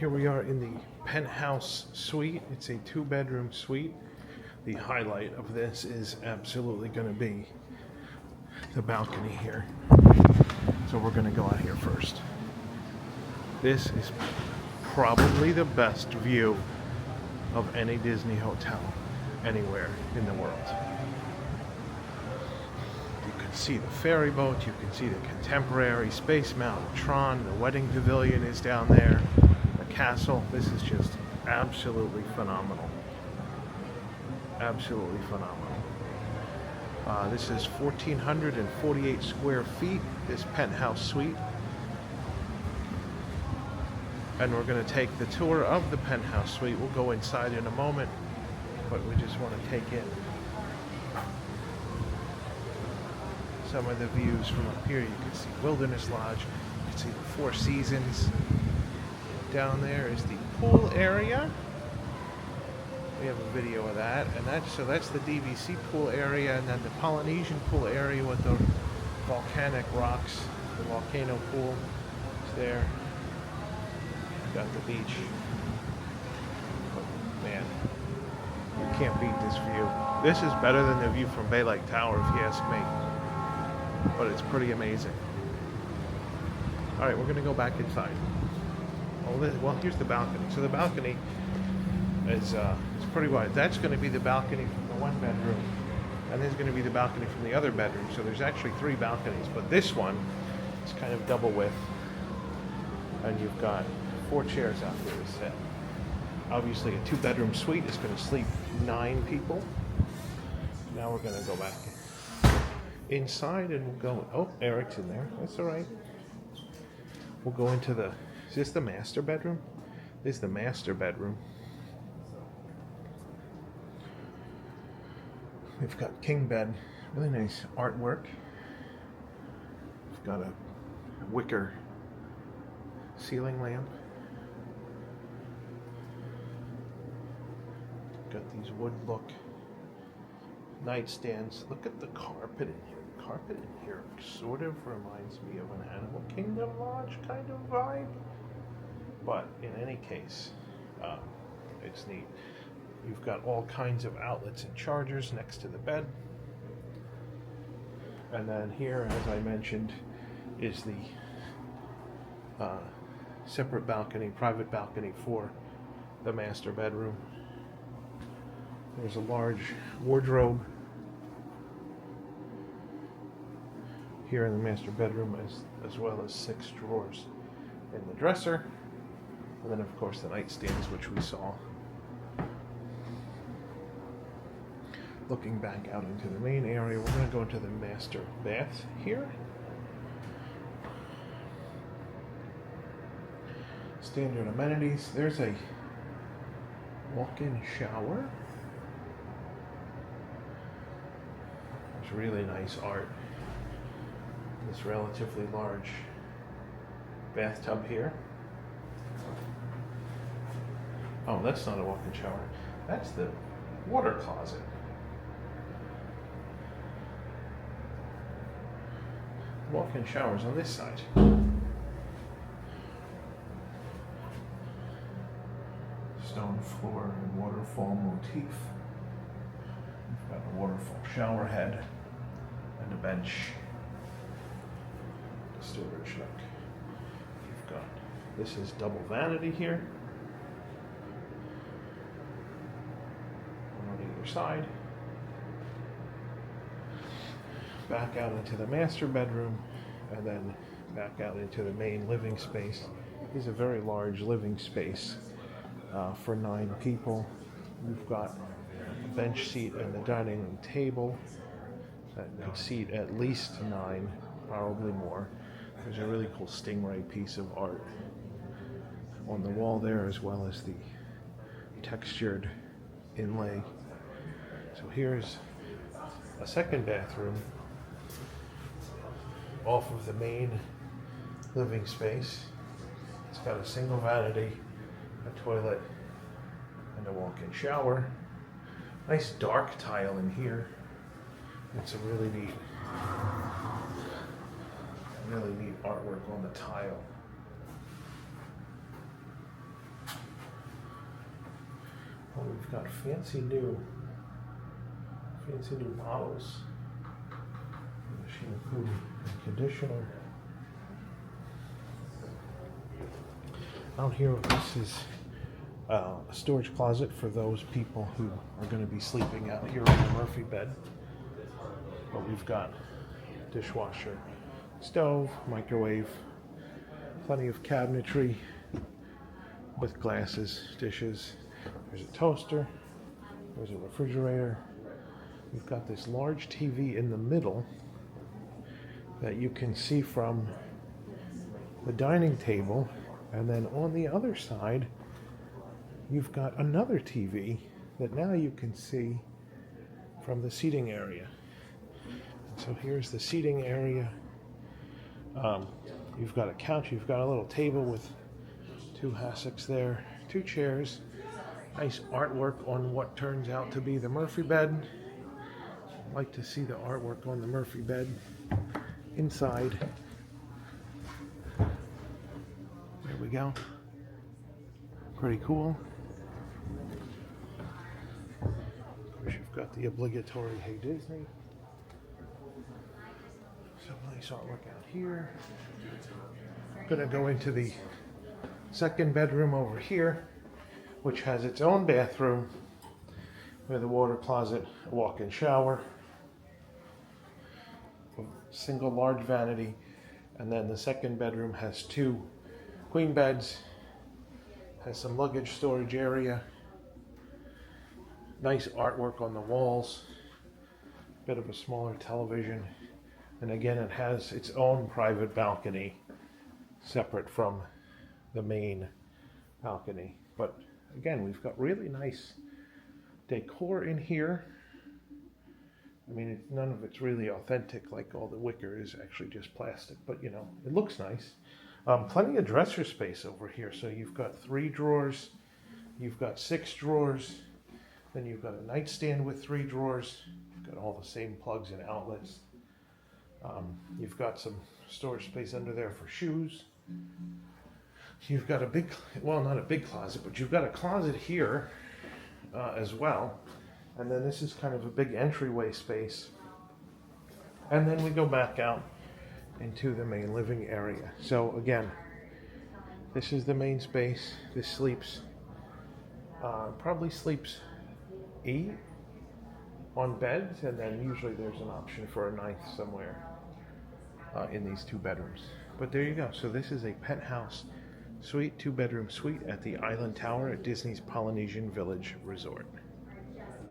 here we are in the penthouse suite. It's a 2-bedroom suite. The highlight of this is absolutely going to be the balcony here. So we're going to go out here first. This is probably the best view of any Disney hotel anywhere in the world. You can see the ferry boat, you can see the Contemporary, Space Mountain, Tron, the wedding pavilion is down there, the castle. This is just absolutely phenomenal. Absolutely phenomenal. This is 1,448 square feet, this penthouse suite. And we're going to take the tour of the penthouse suite. We'll go inside in a moment, but we just want to take in some of the views from up here. You can see Wilderness Lodge, you can see the Four Seasons. Down there is the pool area. We have a video of that, and that's the DVC pool area, and then the Polynesian pool area with the volcanic rocks, the volcano pool is there. Got the beach. But man, you can't beat this view. This is better than the view from Bay Lake Tower, if you ask me. But it's pretty amazing. All right, we're going to go back inside. Well, here's the balcony. So the balcony is pretty wide. That's going to be the balcony from the 1 bedroom, and there's going to be the balcony from the other bedroom. So there's actually 3 balconies, but this one is kind of double width, and you've got 4 chairs out there to sit. Obviously, a 2-bedroom suite is going to sleep 9 people. Now we're going to go back inside, and we'll go. Oh, Eric's in there. That's all right. We'll go into the. Is this the master bedroom? This is the master bedroom. We've got king bed, really nice artwork. We've got a wicker ceiling lamp. Got these wood look nightstands. Look at the carpet in here. The carpet in here sort of reminds me of an Animal Kingdom Lodge kind of vibe. But in any case, it's neat. You've got all kinds of outlets and chargers next to the bed. And then here, as I mentioned, is the separate balcony, private balcony for the master bedroom. There's a large wardrobe here in the master bedroom, as well as 6 drawers in the dresser. And then, of course, the nightstands, which we saw. Looking back out into the main area, we're going to go into the master bath here. Standard amenities. There's a walk-in shower. There's really nice art. This relatively large bathtub here. Oh, that's not a walk-in shower. That's the water closet. Walk-in showers on this side. Stone floor and waterfall motif. We've got a waterfall shower head and a bench. Storage nook. You've got, this is double vanity here. One on either side. Back out into the master bedroom, and then back out into the main living space. This is a very large living space for 9 people. We've got a bench seat and the dining room table that could seat at least 9, probably more. There's a really cool stingray piece of art on the wall there, as well as the textured inlay. So here's a second bathroom off of the main living space. It's got a single vanity, a toilet, and a walk-in shower. Nice dark tile in here. It's a really neat artwork on the tile. Well, we've got fancy new bottles. Shampoo and conditioner. Out here, this is a storage closet for those people who are going to be sleeping out here on the Murphy bed. But we've got dishwasher, stove, microwave, plenty of cabinetry with glasses, dishes. There's a toaster, there's a refrigerator. We've got this large TV in the middle that you can see from the dining table, and then on the other side you've got another TV that now you can see from the seating area. So here's the seating area. You've got a couch, you've got a little table with two hassocks there, two chairs, nice artwork on what turns out to be the Murphy bed. I like to see the artwork on the Murphy bed inside. There we go. Pretty cool. Of course, you've got the obligatory Hey Disney. Some nice artwork out here. Gonna go into the second bedroom over here, which has its own bathroom with a water closet, a walk-in shower, a single large vanity, and then the second bedroom has two queen beds, has some luggage storage area, nice artwork on the walls, bit of a smaller television, and again it has its own private balcony separate from the main balcony. But again, we've got really nice decor in here. I mean, none of it's really authentic, like all the wicker is actually just plastic, but you know, it looks nice. Plenty of dresser space over here. So you've got 3 drawers, you've got 6 drawers, then you've got a nightstand with 3 drawers, you've got all the same plugs and outlets. You've got some storage space under there for shoes. You've got a big, well, not a big closet, but you've got a closet here as well. And then this is kind of a big entryway space. And then we go back out into the main living area. So again, this is the main space. This sleeps, probably sleeps 8 on beds, and then usually there's an option for a 9th somewhere in these 2 bedrooms. But there you go. So this is a penthouse suite, 2-bedroom suite at the Island Tower at Disney's Polynesian Village Resort.